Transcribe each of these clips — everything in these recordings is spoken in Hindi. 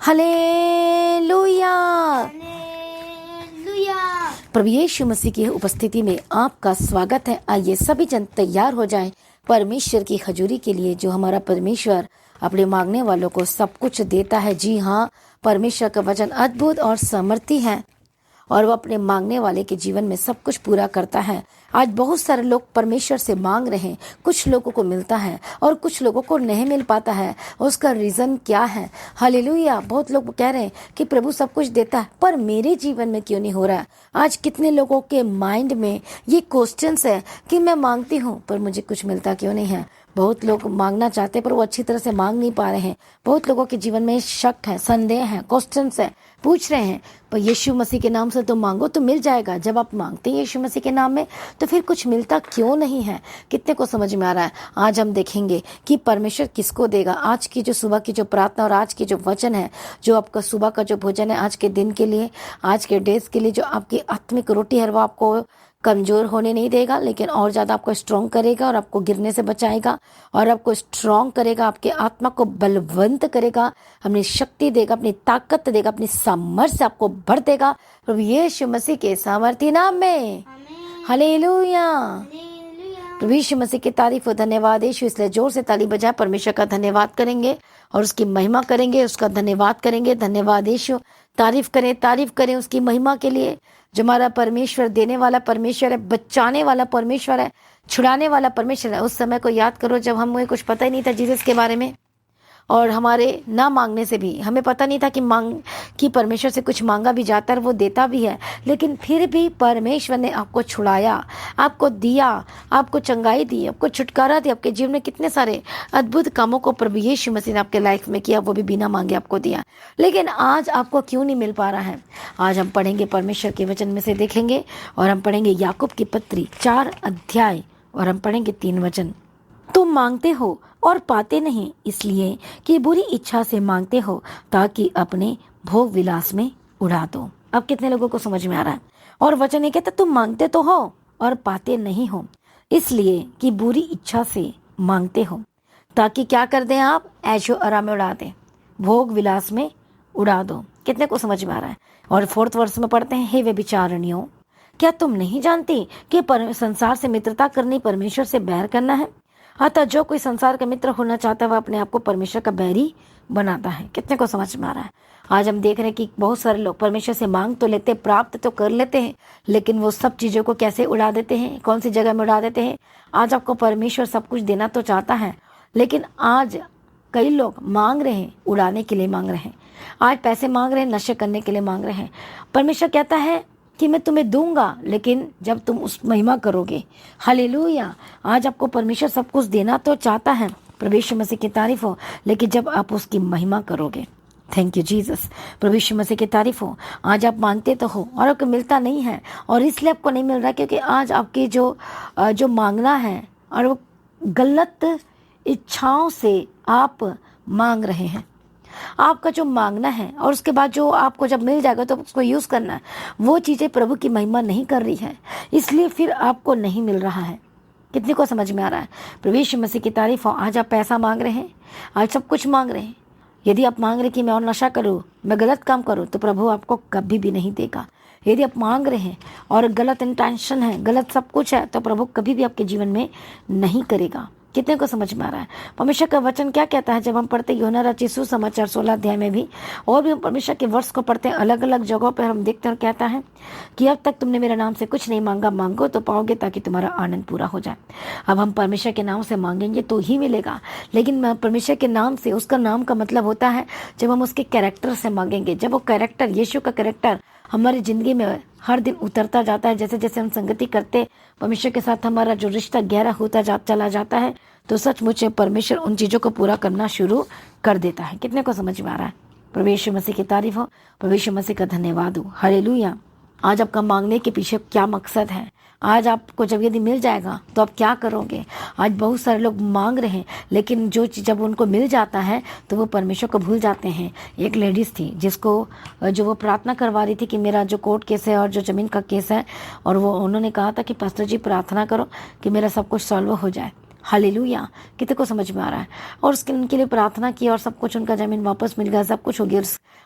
हालेलुया। हालेलुया। प्रभु यीशु मसीह की उपस्थिति में आपका स्वागत है। आइए सभी जन तैयार हो जाएं परमेश्वर की हजूरी के लिए, जो हमारा परमेश्वर अपने मांगने वालों को सब कुछ देता है। जी हाँ, परमेश्वर का वचन अद्भुत और सामर्थी है और वो अपने मांगने वाले के जीवन में सब कुछ पूरा करता है। आज बहुत सारे लोग परमेश्वर से मांग रहे हैं, कुछ लोगों को मिलता है और कुछ लोगों को नहीं मिल पाता है। उसका रीज़न क्या है? हालेलुया। बहुत लोग कह रहे हैं कि प्रभु सब कुछ देता है, पर मेरे जीवन में क्यों नहीं हो रहा है? आज कितने लोगों के माइंड में ये क्वेश्चंस है कि मैं मांगती हूँ पर मुझे कुछ मिलता क्यों नहीं है। बहुत लोग मांगना चाहते हैं पर वो अच्छी तरह से मांग नहीं पा रहे हैं। बहुत लोगों के जीवन में शक है, संदेह है, क्वेश्चंस है, पूछ रहे हैं। पर यीशु मसीह के नाम से तो मांगो तो मिल जाएगा। जब आप मांगते हैं यीशु मसीह के नाम में तो फिर कुछ मिलता क्यों नहीं है? कितने को समझ में आ रहा है? आज हम देखेंगे कि परमेश्वर किसको देगा। आज की जो सुबह की जो प्रार्थना और आज की जो वचन है, जो आपका सुबह का जो भोजन है आज के दिन के लिए, आज के डेज के लिए, जो आपकी आत्मिक रोटी है वो आपको कमजोर होने नहीं देगा, लेकिन और ज़्यादा आपको स्ट्रॉन्ग करेगा और आपको गिरने से बचाएगा और आपको स्ट्रॉन्ग करेगा, आपके आत्मा को बलवंत करेगा, अपनी शक्ति देगा, अपनी ताकत देगा, अपनी सामर्थ्य से आपको भर देगा प्रभु यीशु मसीह के सामर्थी नाम में। हालेलुया। प्रभु यीशु मसीह की तारीफ और धन्यवाद यीशु। इसलिए जोर से ताली बजाए परमेश्वर का धन्यवाद करेंगे और उसकी महिमा करेंगे, उसका धन्यवाद करेंगे। धन्यवाद यीशु। तारीफ करें उसकी महिमा के लिए, जो हमारा परमेश्वर देने वाला परमेश्वर है, बचाने वाला परमेश्वर है, छुड़ाने वाला परमेश्वर है। उस समय को याद करो जब हमें कुछ पता ही नहीं था जीसस के बारे में, और हमारे ना मांगने से भी हमें पता नहीं था कि परमेश्वर से कुछ मांगा भी जाता है, वो देता भी है, लेकिन फिर भी परमेश्वर ने आपको छुड़ाया, आपको दिया, आपको चंगाई दी, आपको छुटकारा दिया। आपके जीवन में कितने सारे अद्भुत कामों को प्रभु यीशु मसीह ने आपके लाइफ में किया, वो भी बिना मांगे आपको दिया। लेकिन आज आपको क्यों नहीं मिल पा रहा है? आज हम पढ़ेंगे परमेश्वर के वचन में से देखेंगे और हम पढ़ेंगे याकूब की पत्री 4 अध्याय और हम पढ़ेंगे 3 वचन। तुम मांगते हो और पाते नहीं, इसलिए कि बुरी इच्छा से मांगते हो ताकि अपने भोग विलास में उड़ा दो। अब कितने लोगों को समझ में आ रहा है? और वचन ये कहता तुम मांगते तो हो और पाते नहीं हो, इसलिए कि बुरी इच्छा से मांगते हो ताकि क्या कर दें आप? ऐशो आराम में उड़ा दें, भोग विलास में उड़ा दो। कितने को समझ में आ रहा है? और 4th वर्ष में पढ़ते हैं, हे व्यभिचारिणियों, क्या तुम नहीं जानती कि संसार से मित्रता करनी परमेश्वर से बैर करना है? अतः जो कोई संसार का मित्र होना चाहता है वह अपने आप को परमेश्वर का बैरी बनाता है। कितने को समझ में आ रहा है? आज हम देख रहे हैं कि बहुत सारे लोग परमेश्वर से मांग तो लेते, प्राप्त तो कर लेते हैं, लेकिन वो सब चीज़ों को कैसे उड़ा देते हैं, कौन सी जगह में उड़ा देते हैं। आज आपको परमेश्वर सब कुछ देना तो चाहता है, लेकिन आज कई लोग मांग रहे हैं, उड़ाने के लिए मांग रहे हैं। आज पैसे मांग रहे हैं, नशे करने के लिए मांग रहे हैं। परमेश्वर कहता है कि मैं तुम्हें दूंगा, लेकिन जब तुम उस महिमा करोगे। हालेलुया। आज आपको परमेश्वर सब कुछ देना तो चाहता है, प्रभु यीशु मसीह की तारीफ हो, लेकिन जब आप उसकी महिमा करोगे। Thank you Jesus. प्रभु यीशु मसीह की तारीफ हो। आज आप मांगते तो हो और आपको मिलता नहीं है, और इसलिए आपको नहीं मिल रहा क्योंकि आज आपकी जो मांगना है और वो गलत इच्छाओं से आप मांग रहे हैं। आपका जो मांगना है और उसके बाद जो आपको जब मिल जाएगा तो उसको यूज़ करना है, वो चीज़ें प्रभु की महिमा नहीं कर रही है, इसलिए फिर आपको नहीं मिल रहा है। कितने को समझ में आ रहा है? प्रभु यीशु मसीह की तारीफ हो। आज आप पैसा मांग रहे हैं, आज सब कुछ मांग रहे हैं। यदि आप मांग रहे कि मैं और नशा करूँ, मैं गलत काम करूँ, तो प्रभु आपको कभी भी नहीं देगा। यदि आप मांग रहे हैं और गलत इंटेंशन है, गलत सब कुछ है, तो प्रभु कभी भी आपके जीवन में नहीं करेगा। कितने को समझ में आ रहा है? परमेश्वर का वचन क्या कहता है जब हम पढ़ते यूहन्ना रचित सुसमाचार 16 अध्याय में भी, और भी हम परमेश्वर के वर्ष को पढ़ते हैं, अलग अलग जगहों पर हम देखते हैं, कहता है कि अब तक तुमने मेरे नाम से कुछ नहीं मांगा, मांगो तो पाओगे ताकि तुम्हारा आनंद पूरा हो जाए। अब हम परमेश्वर के नाम से मांगेंगे तो ही मिलेगा, लेकिन परमेश्वर के नाम से, उसका नाम का मतलब होता है जब हम उसके कैरेक्टर से मांगेंगे, जब वो कैरेक्टर, यीशु का कैरेक्टर हमारी ज़िंदगी में हर दिन उतरता जाता है, जैसे जैसे हम संगति करते परमेश्वर के साथ, हमारा जो रिश्ता गहरा होता चला जाता है, तो सचमुच परमेश्वर उन चीज़ों को पूरा करना शुरू कर देता है। कितने को समझ में आ रहा है? प्रभु यीशु मसीह की तारीफ हो, प्रभु यीशु मसीह का धन्यवाद हो। हालेलुया। आज आपका मांगने के पीछे क्या मकसद है? आज आपको जब यदि मिल जाएगा तो आप क्या करोगे? आज बहुत सारे लोग मांग रहे हैं, लेकिन जो चीज़ जब उनको मिल जाता है तो वो परमेश्वर को भूल जाते हैं। एक लेडीज़ थी जो वो प्रार्थना करवा रही थी कि मेरा जो कोर्ट केस है और जो ज़मीन का केस है, और वो उन्होंने कहा था कि पास्टर जी प्रार्थना करो कि मेरा सब कुछ सॉल्व हो जाए। हालेलुया, कितने को समझ में आ रहा है। और उसके उनके लिए प्रार्थना की और सब कुछ, उनका जमीन वापस मिल गया, सब कुछ हो गया।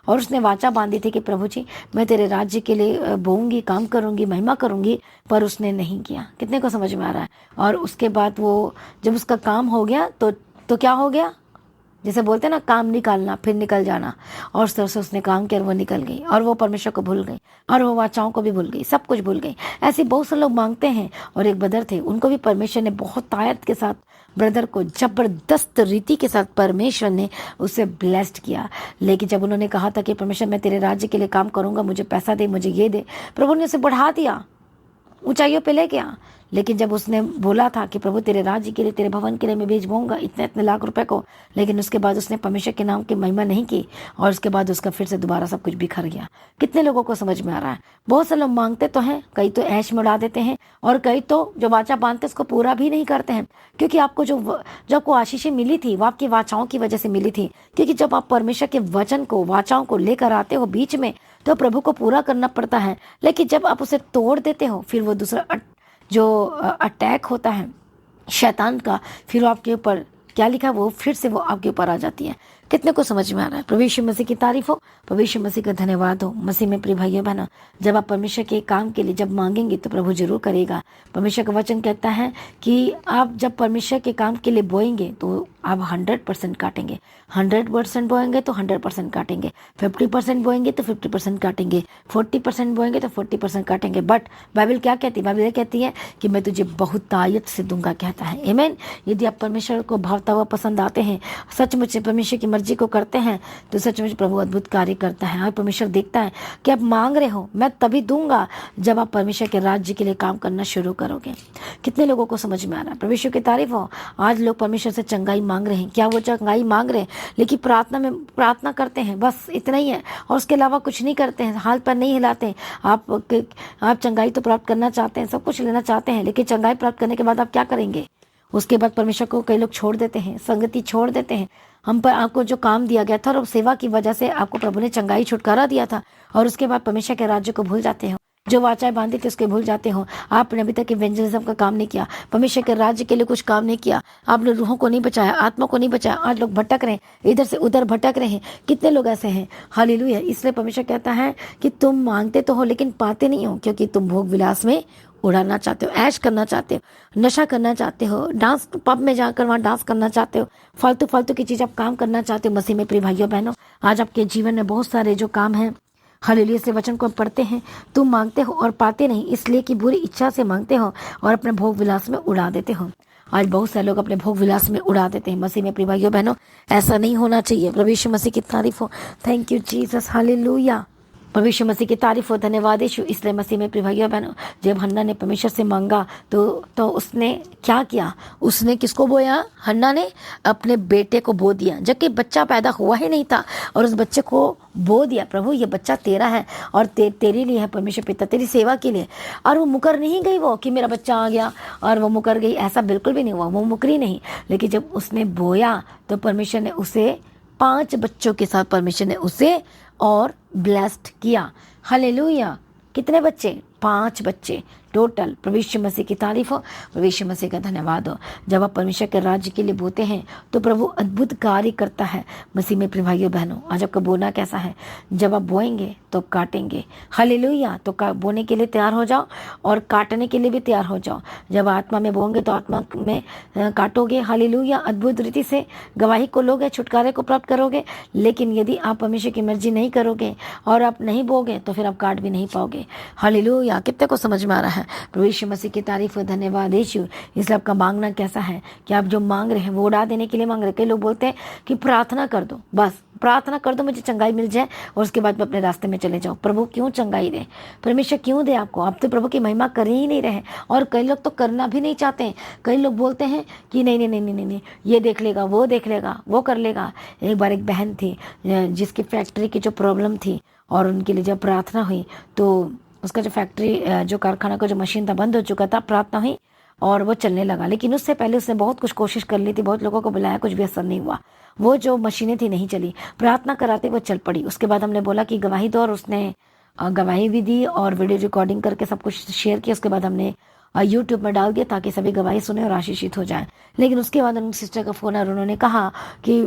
और उसने वाचा बांधी थी कि प्रभु जी मैं तेरे राज्य के लिए बोऊंगी, काम करूंगी, महिमा करूंगी, पर उसने नहीं किया। कितने को समझ में आ रहा है। और उसके बाद वो जब उसका काम हो गया तो क्या हो गया, जैसे बोलते हैं ना, काम निकालना फिर निकल जाना। और उस तरह से उसने काम किया और वो निकल गई, और वो परमेश्वर को भूल गई, और वो वाचाओं को भी भूल गई, सब कुछ भूल गई। ऐसे बहुत से लोग मांगते हैं। और एक ब्रदर थे, उनको भी परमेश्वर ने बहुत तायत के साथ, ब्रदर को जबरदस्त रीति के साथ परमेश्वर ने उसे ब्लेस्ड किया। लेकिन जब उन्होंने कहा था कि परमेश्वर मैं तेरे राज्य के लिए काम करूंगा, मुझे पैसा दे, मुझे ये दे, प्रभु ने उसे बढ़ा दिया, ऊंचाइयों पे ले गया। लेकिन जब उसने बोला था कि प्रभु तेरे राज्य के लिए, तेरे भवन के लिए मैं भेजूंगा इतने इतने लाख रुपए को, लेकिन उसके बाद उसने परमेश्वर के नाम की महिमा नहीं की, और उसके बाद उसका फिर से दोबारा सब कुछ बिखर गया। कितने लोगों को समझ में आ रहा है। बहुत से लोग मांगते तो हैं, कई तो ऐश में उड़ा देते हैं, और कई तो जो वाचा बांधते उसको पूरा भी नहीं करते हैं। क्योंकि आपको जो आपको आशीषें मिली थी वो आपकी वाचाओं की वजह से मिली थी। क्योंकि जब आप परमेश्वर के वचन को, वाचाओं को लेकर आते हो बीच में, तो प्रभु को पूरा करना पड़ता है। लेकिन जब आप उसे तोड़ देते हो, फिर वो दूसरा जो अटैक होता है शैतान का, फिर वो आपके ऊपर क्या लिखा, वो फिर से वो आपके ऊपर आ जाती है। कितने को समझ में आ रहा है। प्रभु यीशु मसीह की तारीफ हो, प्रभु यीशु मसीह का धन्यवाद हो। मसीह में प्रिय भाइयों बहनों, जब आप परमेश्वर के काम के लिए जब मांगेंगे तो प्रभु जरूर करेगा। परमेश्वर का वचन कहता है कि आप जब परमेश्वर के काम के लिए बोएंगे तो आप 100% काटेंगे, 100% बोएंगे तो 100% काटेंगे, 50% बोएंगे तो 50% काटेंगे, 40% बोएंगे तो 40% काटेंगे। बट बाइबल क्या कहती है, बाइबल ये कहती है कि मैं तुझे बहुतायत से दूंगा, कहता है। आमीन। यदि आप परमेश्वर को भावता हुआ पसंद आते हैं, सचमुच परमेश्वर की मर्जी को करते हैं, तो सचमुच प्रभु अद्भुत कार्य करता है। और परमेश्वर देखता है कि आप मांग रहे हो, मैं तभी दूंगा जब आप परमेश्वर के राज्य के लिए काम करना शुरू करोगे। कितने लोगों को समझ में आ रहा है। परमेश्वर की तारीफ हो। आज लोग परमेश्वर से चंगाई मांग रहे हैं। क्या वो चंगाई मांग रहे हैं, लेकिन प्रार्थना करते हैं, बस इतना ही है, और उसके अलावा कुछ नहीं करते हैं, हाथ पर नहीं हिलाते हैं। आप चंगाई तो प्राप्त करना चाहते हैं, सब कुछ लेना चाहते हैं, लेकिन चंगाई प्राप्त करने के बाद आप क्या करेंगे। उसके बाद परमेश्वर को कई लोग छोड़ देते हैं, संगति छोड़ देते हैं। हम पर आपको जो काम दिया गया था और सेवा की वजह से आपको प्रभु ने चंगाई छुटकारा दिया था, और उसके बाद परमेश्वर के राज्य को भूल जाते हो, जो वाचाएं बांधी थी उसके भूल जाते हो। आपने अभी तक इवेंजलिज्म का काम नहीं किया, परमेश्वर के राज्य के लिए कुछ काम नहीं किया, आपने रूहों को नहीं बचाया, आत्मा को नहीं बचाया। आज लोग भटक रहे हैं, इधर से उधर भटक रहे हैं। कितने लोग ऐसे हैं। हालेलुया। इसलिए परमेश्वर कहता है कि तुम मांगते तो हो लेकिन पाते नहीं हो, क्योंकि तुम भोग विलास में उड़ाना चाहते हो, ऐश करना चाहते हो, नशा करना चाहते हो, डांस पब में जाकर वहाँ डांस करना चाहते हो, फालतू की चीज आप काम करना चाहते हो। मसीह में प्रिय भाइयों बहनों, आज आपके जीवन में बहुत सारे जो काम हैं, हालेलुया से वचन को पढ़ते हैं, तुम मांगते हो और पाते नहीं, इसलिए कि बुरी इच्छा से मांगते हो और अपने भोग विलास में उड़ा देते हो। आज बहुत सारे लोग अपने भोग विलास में उड़ा देते हैं। मसीह में प्रिय भाइयों बहनों, ऐसा नहीं होना चाहिए। प्रभु यीशु मसीह की तारीफ हो। Thank you Jesus, hallelujah. परमेश्वर मसीह की तारीफ हो, धन्यवाद यीशु। इसलिए मसीह में प्रिय भाइयों बहनों, जब हन्ना ने परमेश्वर से मांगा तो उसने क्या किया, उसने किसको बोया, हन्ना ने अपने बेटे को बो दिया, जबकि बच्चा पैदा हुआ ही नहीं था, और उस बच्चे को बो दिया, प्रभु ये बच्चा तेरा है और तेरे लिए है, परमेश्वर पिता तेरी सेवा के लिए। और वो मुकर नहीं गई, वो कि मेरा बच्चा आ गया और वो मुकर गई, ऐसा बिल्कुल भी नहीं हुआ, वो मुकरी नहीं। लेकिन जब उसने बोया तो परमेश्वर ने उसे 5 बच्चों के साथ परमेश्वर ने उसे और ब्लेस्ड किया। हालेलुया। कितने बच्चे, 5 बच्चे टोटल। प्रभु यीशु मसीह की तारीफ हो, प्रभु यीशु मसीह का धन्यवाद हो। जब आप परमेश्वर के राज्य के लिए बोते हैं तो प्रभु अद्भुत कार्य करता है। मसीह में प्रिय भाइयों बहनों, आज आपका बोना कैसा है। जब आप बोएंगे तो काटेंगे। हालेलुया। तो बोने के लिए तैयार हो जाओ और काटने के लिए भी तैयार हो जाओ। जब आत्मा में बोएंगे तो आत्मा में काटोगे। हालेलुया। अद्भुत रीति से गवाही को लोगे, छुटकारे को प्राप्त करोगे। लेकिन यदि आप परमेश्वर की मर्जी नहीं करोगे और आप नहीं बोगे तो फिर आप काट भी नहीं पाओगे। हालेलुया। कितने को समझ में आ रहा है। प्रभु यीशु मसीह की तारीफ हो, धन्यवाद यीशु। इसलिए आपका मांगना कैसा है कि आप जो मांग रहे हैं वो उड़ा देने के लिए मांग रहे हैं। कई लोग बोलते हैं कि प्रार्थना कर दो, बस प्रार्थना कर दो, मुझे चंगाई मिल जाए और उसके बाद मैं अपने रास्ते में चले जाऊँ। प्रभु क्यों चंगाई दे, परमेश्वर क्यों दे आपको। आप तो प्रभु की महिमा कर ही नहीं रहे, और कई लोग तो करना भी नहीं चाहते हैं। कई लोग बोलते हैं कि नहीं नहीं नहीं नहीं नहीं, ये देख लेगा, वो देख लेगा, वो कर लेगा। एक बार एक बहन थी जिसकी फैक्ट्री की जो प्रॉब्लम थी, और उनके लिए जब प्रार्थना हुई तो उसका जो फैक्ट्री जो कारखाना का जो मशीन था बंद हो चुका था, प्रार्थना हुई और वो चलने लगा। लेकिन उससे पहले उसने बहुत कुछ कोशिश कर ली थी, बहुत लोगों को बुलाया, कुछ भी असर नहीं हुआ। वो जो मशीनें थी नहीं चली, प्रार्थना कराते वो चल पड़ी। उसके बाद हमने बोला कि गवाही दो, और उसने गवाही भी दी और वीडियो रिकॉर्डिंग करके सब कुछ शेयर किया। उसके बाद हमने यूट्यूब में डाल दिया ताकि सभी गवाही सुने और आशीषित हो जाए। लेकिन उसके बाद उनकी सिस्टर का फ़ोन आया और उन्होंने कहा कि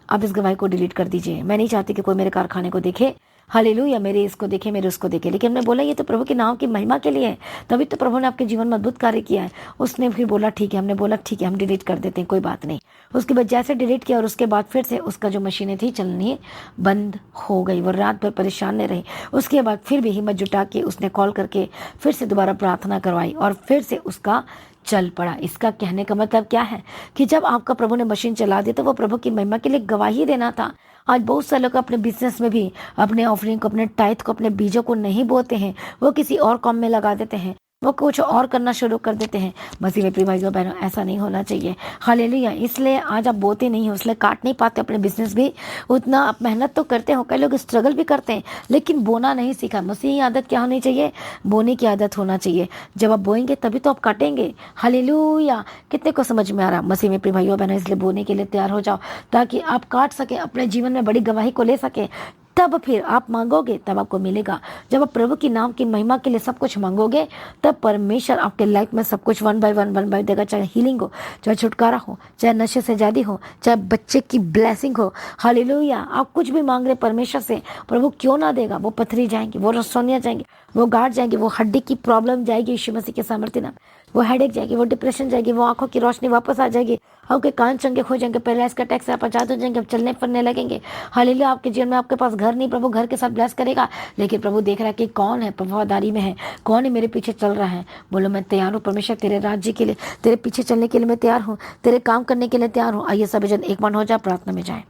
आप इस गवाही को डिलीट कर दीजिए, मैं नहीं चाहती कि कोई मेरे कारखाने को देखे, हालेलुया, मेरे इसको देखे, मेरे उसको देखे। लेकिन हमने बोला ये तो प्रभु के नाम की महिमा के लिए है, तभी तो प्रभु ने आपके जीवन में अद्भुत कार्य किया है। उसने फिर बोला ठीक है, हमने बोला ठीक है, हम डिलीट कर देते हैं, कोई बात नहीं। उसके बाद जैसे डिलीट किया और उसके बाद फिर से उसका जो मशीनें थी चलनी बंद हो गई। वो रात भर परेशान नहीं रही। उसके बाद फिर भी हिम्मत जुटा के उसने कॉल करके फिर से दोबारा प्रार्थना करवाई और फिर से उसका चल पड़ा। इसका कहने का मतलब क्या है कि जब आपका प्रभु ने मशीन चला दी तो वो प्रभु की महिमा के लिए गवाही देना था। आज बहुत सारे लोग अपने बिजनेस में भी अपने ऑफरिंग को, अपने टाइथ को, अपने बीजों को नहीं बोते हैं, वो किसी और काम में लगा देते हैं, वो कुछ और करना शुरू कर देते हैं। मसीह में प्रिय भाइयों बहनों, ऐसा नहीं होना चाहिए। हालेलुया। इसलिए आज आप बोते नहीं हो, इसलिए काट नहीं पाते अपने बिजनेस भी। उतना आप मेहनत तो करते हो, कई लोग स्ट्रगल भी करते हैं, लेकिन बोना नहीं सीखा। मसीही आदत क्या होनी चाहिए? बोने की आदत होना चाहिए। जब आप बोएंगे तभी तो आप काटेंगे। हालेलुया। कितने को समझ में आ रहा? मसीह में प्रिय भाइयों बहनों, इसलिए बोने के लिए तैयार हो जाओ ताकि आप काट सके, अपने जीवन में बड़ी गवाही को ले सके। तब फिर आप मांगोगे तब आपको मिलेगा। जब आप प्रभु की नाम की महिमा के लिए सब कुछ मांगोगे तब परमेश्वर आपके लाइफ में सब कुछ वन बाय वन देगा। चाहे हीलिंग हो, चाहे छुटकारा हो, चाहे नशे से आजादी हो, चाहे बच्चे की ब्लेसिंग हो। हालेलुया। आप कुछ भी मांग रहे परमेश्वर से, प्रभु क्यों ना देगा। वो पथरी जाएंगी, वो रसोनिया जाएंगी, वो गांठ जाएंगी, वो हड्डी की प्रॉब्लम जाएगी यीशु मसीह के सामर्थ्य नाम, वो हेडेक जाएगी, वो डिप्रेशन जाएगी, वो आंखों की रोशनी वापस आ जाएगी, आपके कान चंगे हो जाएंगे, पैरालाइज का अटैक से आप आजाद हो जाएंगे, आप चलने फिरने लगेंगे। हालेलुया। आपके जीवन में आपके पास घर नहीं, प्रभु घर के साथ ब्लेस करेगा। लेकिन प्रभु देख रहा है कि कौन है वफादारी में है, कौन है मेरे पीछे चल रहा है। बोलो मैं तैयार हूँ परमेश्वर, तेरे राज्य के लिए, तेरे पीछे चलने के लिए मैं तैयार हूँ, तेरे काम करने के लिए तैयार हूँ। आइए सभी जन एक मन हो जाए, प्रार्थना में जाए।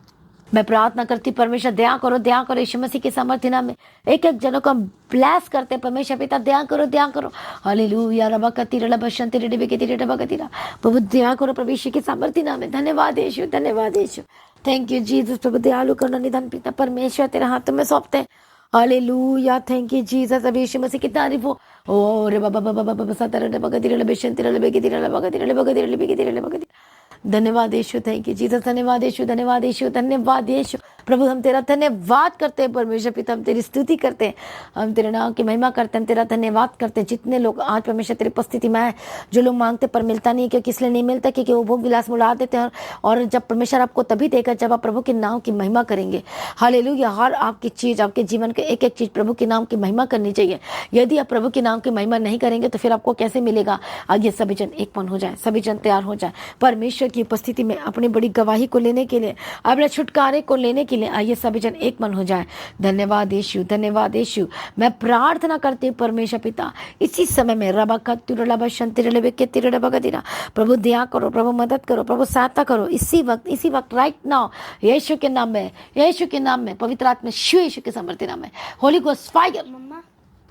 मैं प्रार्थना करती परमेश्वर दया करो यीशु मसीह के सामर्थ्य नाम में एक एक जनों को ब्लेस करते परमेश्वर पिता, दया करो। हालेलुया। रबा कतीरा रबा शंतिरा डिबे कतीरा रबा कतीरा। प्रभु दया करो प्रभु यीशु के सामर्थ्य नाम में। धन्यवाद यीशु, धन्यवाद यीशु। Thank you Jesus. प्रभु दयालु करुणा निधान पिता परमेश्वर तेरे हाथों में सौंपते हैं। हालेलुया। Thank you Jesus. अब यीशु मसीह की तारीफ हो। ओ रे बाबा बाबा बाबा सतरा रबा कतीरा रबा शंतिरा रबा कतीरा रबा कतीरा रबा कतीरा रबा कतीरा रबा कतीरा। धन्यवाद यीशु। Thank you Jesus. धन्यवाद यीशु, धन्यवाद यीशु, धन्यवाद यीशु। प्रभु हम तेरा धन्यवाद करते हैं परमेश्वर पिता, हम तेरी स्तुति करते हैं, हम तेरे नाम की महिमा करते हैं, तेरा धन्यवाद करते हैं। जितने लोग आज परमेश्वर तेरी उपस्थिति में है, जो लोग मांगते पर मिलता नहीं, क्योंकि इसलिए नहीं मिलता क्योंकि वो भोग विलास में उड़ा देते हैं। और जब परमेश्वर आपको तभी देगा जब आप प्रभु के नाम की महिमा करेंगे। हालेलुया। हर आपकी चीज, आपके जीवन के एक एक चीज प्रभु के नाम की महिमा करनी चाहिए। यदि आप प्रभु के नाम की महिमा नहीं करेंगे तो फिर आपको कैसे मिलेगा? आगे सभी जन एक मन हो जाए, सभी जन तैयार हो जाए परमेश्वर की उपस्थिति में अपनी बड़ी गवाही को लेने के लिए, अपने छुटकारे को लेने के लिए। आइए सभी जन एक मन हो जाए। धन्यवाद यीशु, धन्यवाद यीशु। मैं प्रार्थना करती हूँ परमेश्वर पिता, इसी समय में रबा कत्तुरबा शंतिरबे के तिरबा गदिरा, प्रभु दया करो, प्रभु मदद करो, प्रभु सहायता करो इसी वक्त राइट नाउ यीशु के नाम में, यीशु के नाम में, पवित्र आत्मा शिव यीशु के समर्थी नाम में, होली गोस्ट फायर।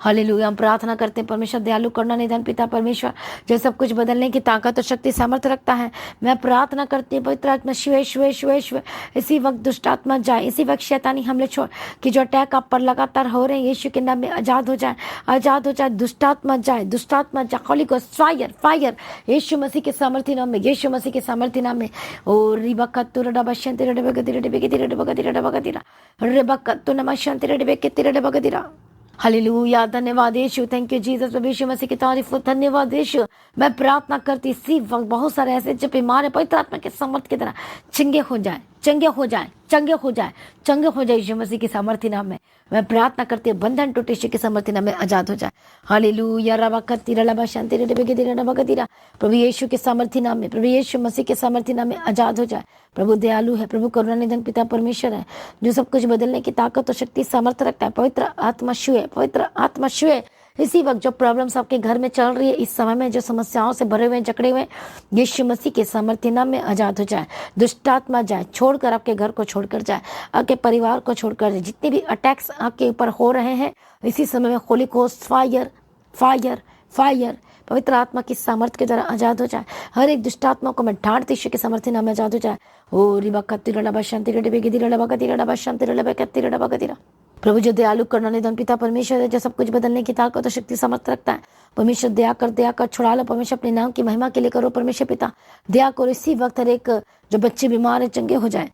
हालेलुया। हम प्रार्थना करते हैं परमेश्वर दयालु करुणा निधान पिता परमेश्वर, जो सब कुछ बदलने की ताकत और शक्ति सामर्थ्य रखता है। मैं प्रार्थना करती हूँ पवित्र आत्मा शिव शिव शिव शिव, इसी वक्त दुष्ट आत्मा जाए, इसी वक्त शैतानी हमले छोड़ कि जो अटैक आप पर लगातार हो रहे हैं यीशु के नाम में आजाद हो जाए, आजाद हो जाए। दुष्ट आत्मा जाए, दुष्ट आत्मा जाए। होली गोस्ट फायर, फायर यीशु मसीह के सामर्थ्य नाम में, यीशु मसीह के सामर्थ्य नाम में। ओ रिबा कत्तुर डबा शंतिर डबा गदिरा डबे गदिरा डबा गदिरा डबा गदिरा रिबा कत्तु नमा शंतिर डबे के तिरा डबा गदिरा। हालेलुया। धन्यवाद यीशु। Thank you Jesus. प्रभु यीशु मसीह की तारीफ हो। धन्यवाद यीशु। मैं प्रार्थना करती इसी वक्त बहुत सारे ऐसे जो बीमार है पवित्र आत्मा के सामर्थ्य की तरह चंगे हो जाए, चंगे हो जाए, चंगे हो जाए, चंगे हो जाए यीशु मसीह के सामर्थ्य नाम में। मैं प्रार्थना करती हूँ बंधन टूटे यीशु के सामर्थ्य नाम में आजाद हो जाए। हालेलुया। रबा कत्तीरा लबा शांति रबे गदिरा रबा गदिरा, प्रभु यीशु के सामर्थ्य नाम में, प्रभु यीशु मसीह के सामर्थ्य नाम में आजाद हो जाए। प्रभु दयालु है, प्रभु करुणा निधन पिता परमेश्वर है, जो सब कुछ बदलने की ताकत और शक्ति सामर्थ्य रखता है। पवित्र आत्मा शिव है, पवित्र आत्मा शिव है। इसी वक्त जो प्रॉब्लम्स आपके घर में चल रही है, इस समय में जो समस्याओं से भरे हुए जकड़े हुए, यीशु मसीह के सामर्थ्य नाम में आजाद हो जाए। दुष्ट आत्मा जाए, छोड़कर आपके घर को छोड़कर जाए, आपके परिवार को छोड़कर जाए। जितने भी अटैक्स आपके ऊपर हो रहे हैं इसी समय में Holi ghost fire, fire, fire पवित्र आत्मा की सामर्थ्य के द्वारा आजाद हो जाए। हर एक दुष्ट आत्मा को मैं ढांढती यीशु के सामर्थ्य नाम में आजाद हो जाए। ओ रिबा कत्तीरा लबा शांति रबे गदिरा लबा कतीरा लबा शांति रबे कत्तीरा लबा कतीरा। प्रभु जो दयालु करुणा निधन पिता परमेश्वर है, जो सब कुछ बदलने की ताकत और शक्ति सामर्थ्य रखता है। परमेश्वर दया कर छुड़ा लो परमेश्वर, अपने नाम की महिमा के लिए करो परमेश्वर पिता। दया करो इसी वक्त हर एक जो बच्चे बीमार है चंगे हो जाए।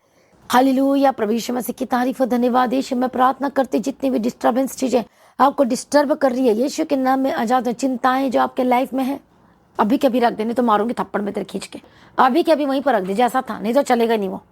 हालेलुया। प्रभु यीशु मसीह की तारीफ और धन्यवाद यीशु। मैं प्रार्थना करती जितनी भी डिस्टर्बेंस चीजें आपको डिस्टर्ब कर रही है यीशु के नाम में आजाद हो। चिंताएं जो आपके लाइफ में है अभी के अभी रख दे, नहीं तो मारूंगी थप्पड़ में तेरे खींच के। अभी के अभी वहीं पर रख दे जैसा था, नहीं तो चलेगा नहीं वो।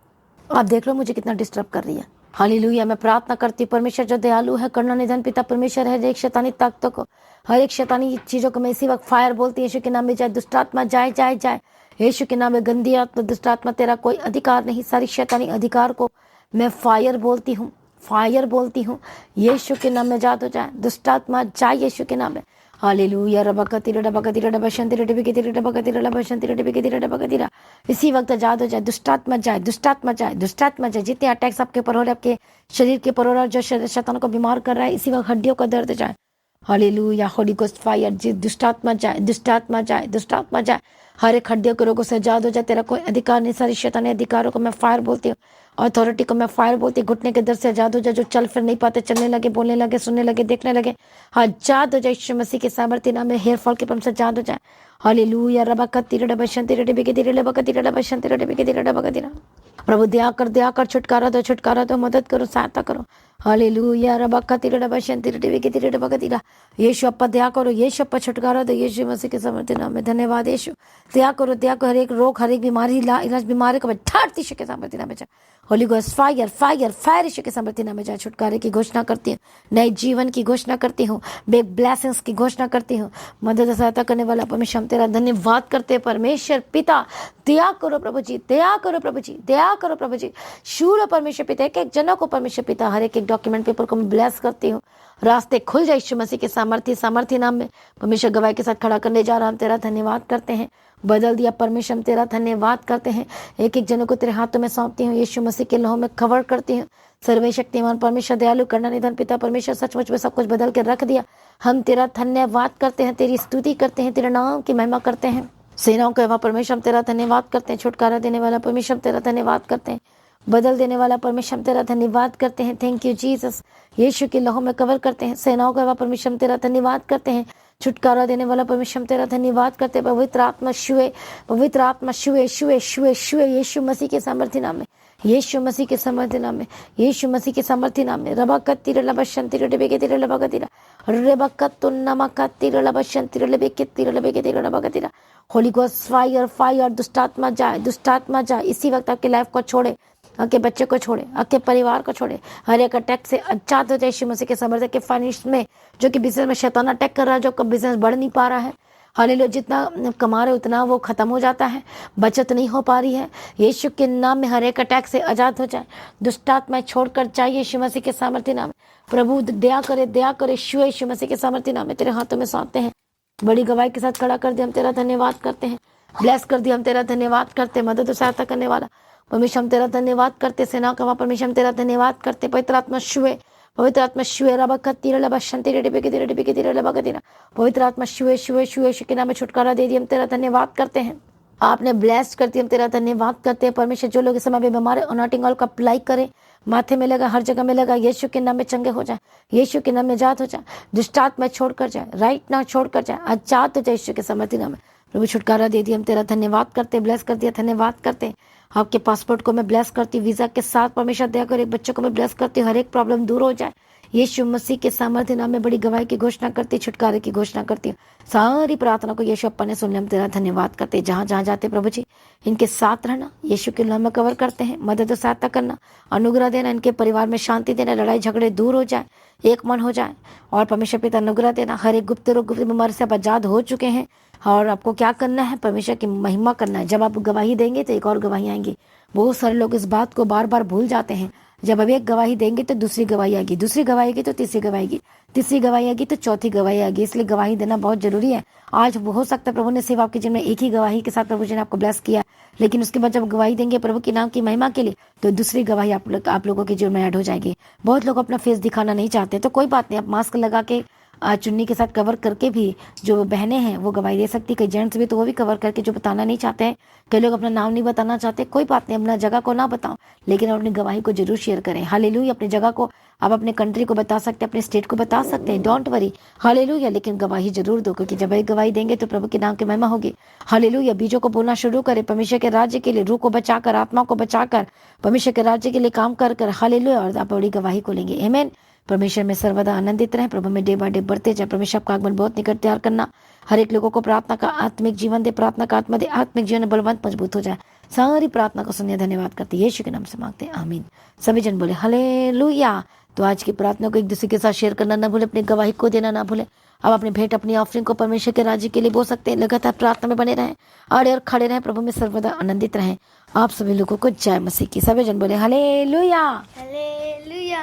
आप देख लो मुझे कितना डिस्टर्ब कर रही है। हालेलुया। मैं प्रार्थना करती हूँ परमेश्वर जो दयालु है, करुणा निधन पिता परमेश्वर है, हर एक शैतानी ताकतों को, हर एक शैतानी चीजों को मैं इसी वक्त फायर बोलती हूँ, यीशु के नाम में जाए दुष्ट आत्मा, जाए जाए जाए यीशु के नाम में। गंदी आत्मा, दुष्ट आत्मा, तेरा कोई अधिकार नहीं। सारी शैतानी अधिकार को मैं फायर बोलती हूँ, फायर बोलती हूँ, यीशु के नाम में जात हो जाए। दुष्ट आत्मा जाए यीशु के नाम में। हालेलुया। रबकतिरा डबकतिरा डबशंतिरा डिबिकितिरा डबकतिरा डबशंतिरा डिबिकितिरा डबकतिरा। इसी वक्त आजाद हो जाए। दुष्टात्मा जाए, दुष्टात्मा जाए, दुष्टात्मा जाए। जितने अटैक्स आपके ऊपर हो रहे, आपके शरीर के ऊपर हो रहा है, जो शैतान को बीमार कर रहा है, इसी वक्त हड्डियों का दर्द जाए। हालेलुया। Holy ghost fire. जी दुष्टात्मा जाए, दुष्टात्मा जाए, दुष्टात्मा जाए। हर एक हड्डियों के रोगों से आजाद हो जाए। तेरा कोई अधिकार नहीं। सारी शैतानी अधिकारों को मैं फायर बोलती हूँ, अथॉरिटी को मैं फायर बोलती हूँ। घुटने के दर्द से आजाद हो जाए। जो चल फिर नहीं पाते, चलने लगे, बोलने लगे, सुनने लगे, देखने लगे, आजाद हो जाए यीशु मसीह के सामर्थ्य नाम में। हेयर फॉल के प्रॉब्लम से आजाद हो जाए। हालेलुया। रबकतिरा डबशंतिरा डिबिकितिरा डबकतिरा डबशंतिरा डिबिकितिरा डबकतिरा। प्रभु दया कर छुटकारा दो, छुटकारा दो, मदद करो, सहायता करो। हालेलुया। रबकतिरा डबशंतिरा डिबिकितिरा डबकतिरा। यीशु अप्पा दया करो, यीशु अप्पा छुटकारा दो, यीशु मसीह के सामर्थ्य नाम में। धन्यवाद यीशु। दया करो, दया करो। हर एक रोग, हर एक बीमारी, इलाज बीमारी को ठाड़ती यीशु के सामर्थ्य नाम में जा। Holy ghost fire, fire, fire यीशु के सामर्थ्य नाम में जा। छुटकारे की घोषणा करती हूँ, नए जीवन की घोषणा करती हूँ, बिग ब्लेसिंग्स की घोषणा करती हूँ। मदद सहायता करने वाला परमेश्वर, हम तेरा धन्यवाद करते हैं परमेश्वर पिता। दया करो प्रभु जी, दया करो प्रभु जी, दया करो प्रभु जी। शूर परमेश्वर पिता, एक एक जनों को परमेश्वर पिता, हर एक डॉक्यूमेंट पेपर को मैं ब्लेस करती हूँ। रास्ते खुल जाए यीशु मसीह के सामर्थ्य नाम में। परमेश्वर गवाही के साथ खड़ा करने जा रहा, हम तेरा धन्यवाद करते हैं। बदल दिया परमेश्वर, हम तेरा धन्यवाद करते हैं। एक एक जनों को तेरे हाथों में सौंपती हूँ, यीशु मसीह के लहू में कवर करती हूँ। सर्वशक्तिमान परमेश्वर, दयालु करुणा निधन पिता परमेश्वर, सचमुच में सब कुछ बदल के रख दिया। हम तेरा धन्यवाद करते हैं, तेरी स्तुति करते हैं, तेरे नाम की महिमा करते हैं। सेनाओं के वह परमेश्वर, हम तेरा धन्यवाद करते हैं। छुटकारा देने वाला परमेश्वर, हम तेरा धन्यवाद करते हैं। बदल देने वाला परमेश्वर, हम तेरा धन्यवाद करते हैं। Thank you Jesus. यीशु के लहू में कवर करते हैं। सेनाओं का वह परमेश्वर, हम तेरा धन्यवाद करते हैं। छुटकारा देने वाला परमेश्वर, हम तेरा धन्यवाद करते हैं। पवित्र आत्मा शुए, पवित्र आत्मा शुए, शुए, शुए, शुए यीशु मसीह के सामर्थ्य नाम में, यीशु मसीह के सामर्थ्य नाम में, यीशु मसीह के सामर्थ्य नाम में। रबकतिरा लबशंतिरा डिबिकितिरा लबकतिरा रेबकतुन्नमकतिरा लबशंतिरा डिबिकितिरा लबकतिरा लबकतिरा। Holy ghost fire, fire. दुष्टात्मा जाए, दुष्टात्मा जाए। इसी वक्त आपके लाइफ को छोड़े, आपके बच्चे को छोड़े, आपके परिवार को छोड़े। हर एक अटैक से आजाद हो जाए यीशु मसीह के सामर्थ्य के। फाइनेंस में जो कि बिजनेस में शैतान अटैक कर रहा है, जो बिजनेस बढ़ नहीं पा रहा है, हालेलुया, जितना कमा रहे उतना वो खत्म हो जाता है, बचत नहीं हो पा रही है। यीशु के नाम में हर एक अटैक से आजाद हो जाए। दुष्टात्मा छोड़कर जाए यीशु मसीह के सामर्थ्य नाम में। प्रभु दया करे, दया करे। यीशु मसीह के सामर्थ्य नाम में तेरे हाथों में सौंपते हैं। बड़ी गवाही के साथ खड़ा कर दिया, हम तेरा धन्यवाद करते हैं। ब्लेस कर दिया, हम तेरा धन्यवाद करते हैं। मदद और सहायता करने वाला परमेश्वर, हम तेरा धन्यवाद करते। सेना का परमेश्वर, हम तेरा धन्यवाद करते। पवित्र आत्मा शुए, पवित्र आत्मा शुए। रबकतिरा लबशंतिरा डिबिकितिरा डिबिकितिरा लबकतिरा। पवित्र आत्मा शुए, शुए, शुए। यीशु के नाम में छुटकारा दे दिया, हम तेरा धन्यवाद करते हैं। आपने ब्लेस करती, हम तेरा धन्यवाद करते हैं परमेश्वर। जो लोग इस समय में बीमार है, अनॉटिंग ऑयल का अप्लाई करें, माथे में लगा, हर जगह में लगा, यीशु के नाम में चंगे हो जाए, यीशु के नाम में आजाद हो जाए। दुष्टात्मा छोड़कर जाए, राइट ना छोड़कर जाए, आजाद हो जाए यीशु के सामर्थ्य नाम में। प्रभु छुटकारा दे दिया, हम तेरा धन्यवाद करते, ब्लेस कर दिया, धन्यवाद करते। आपके पासपोर्ट को मैं ब्लेस करती, वीजा के साथ परमेश्वर दया कर। एक बच्चे को मैं ब्लेस करती हूँ, हर एक प्रॉब्लम दूर हो जाए यीशु मसीह के सामर्थ्य नाम में। बड़ी गवाही की घोषणा करती, छुटकारे की घोषणा करती हूँ। सारी प्रार्थना को यीशु अप्पा ने सुन लिया, हम तेरा धन्यवाद करते। जहाँ जहाँ जाते प्रभु जी, इनके साथ रहना, यीशु के नाम में कवर करते हैं। मदद और सहायता करना, अनुग्रह देना, इनके परिवार में शांति देना, लड़ाई झगड़े दूर हो जाए, एक मन हो जाए। और परमेश्वर पिता अनुग्रह देना, हर एक गुप्त रोग, गुप्त बीमारी से आप आजाद हो चुके हैं। और आपको क्या करना है, परमेश्वर की महिमा करना है। जब आप गवाही देंगे तो एक और गवाही आएंगी। बहुत सारे लोग इस बात को बार बार भूल जाते हैं। जब अब एक गवाही देंगे तो दूसरी गवाही आएगी, दूसरी गवाही आएगी तो तीसरी गवाही आएगी, तीसरी गवाही आएगी तो चौथी गवाही आएगी। इसलिए गवाही देना बहुत जरूरी है। आज हो सकता है प्रभु ने सिर्फ आपके जीवन में एक ही गवाही के साथ प्रभु जी ने आपको ब्लेस किया, लेकिन उसके बाद जब गवाही देंगे प्रभु के नाम की महिमा के लिए, तो दूसरी गवाही आप लोगों के जीवन में ऐड हो जाएगी। बहुत लोग अपना फेस दिखाना नहीं चाहते, तो कोई बात नहीं, आप मास्क लगा के चुन्नी के साथ कवर करके भी जो बहनें हैं वो गवाही दे सकती। कई जेंट्स भी तो वो भी कवर करके जो बताना नहीं चाहते हैं, कई लोग अपना नाम नहीं बताना चाहते, कोई बात नहीं, अपना जगह को ना बताओ, लेकिन अपनी गवाही को जरूर शेयर करें। हालेलुया। अपनी जगह को आप अपने कंट्री को बता सकते हैं, अपने स्टेट को बता सकते हैं, डोंट वरी। हालेलुया। लेकिन गवाही जरूर दो, क्योंकि जब एक गवाही देंगे तो प्रभु के नाम की महिमा होगी। हालेलुया। बीजों को बोलना शुरू करें परमेश्वर के राज्य के लिए, रूह को बचाकर, आत्मा को बचाकर, परमेश्वर के राज्य के लिए काम कर कर। हालेलुया। और आप बड़ी गवाही को लेंगे। आमीन। परमेश्वर में सर्वदा आनंदित रहें, प्रभु में डे बाय डे बढ़ते जाए। परमेश्वर आपका आगमन बहुत निकट तैयार करना। हर एक लोगों को प्रार्थना का आत्मिक जीवन दे, प्रार्थना का आत्मा दे, आत्मिक जीवन बलवंत मजबूत हो जाए। सारी प्रार्थना को सुनिए, धन्यवाद करते यीशु के नाम से मांगते हैं, आमीन। सभी जन बोले हालेलुया। तो आज की प्रार्थना को एक दूसरे के साथ शेयर करना ना भूले, अपनी गवाही को देना ना भूले। अब अपनी भेंट, अपनी ऑफरिंग को परमेश्वर के राज्य के लिए बोल सकते हैं। लगातार प्रार्थना में बने रहें, आड़े और खड़े रहें, प्रभु में सर्वदा आनंदित रहें। आप सभी लोगों को जय मसीह की। सभी जन बोले हालेलुया।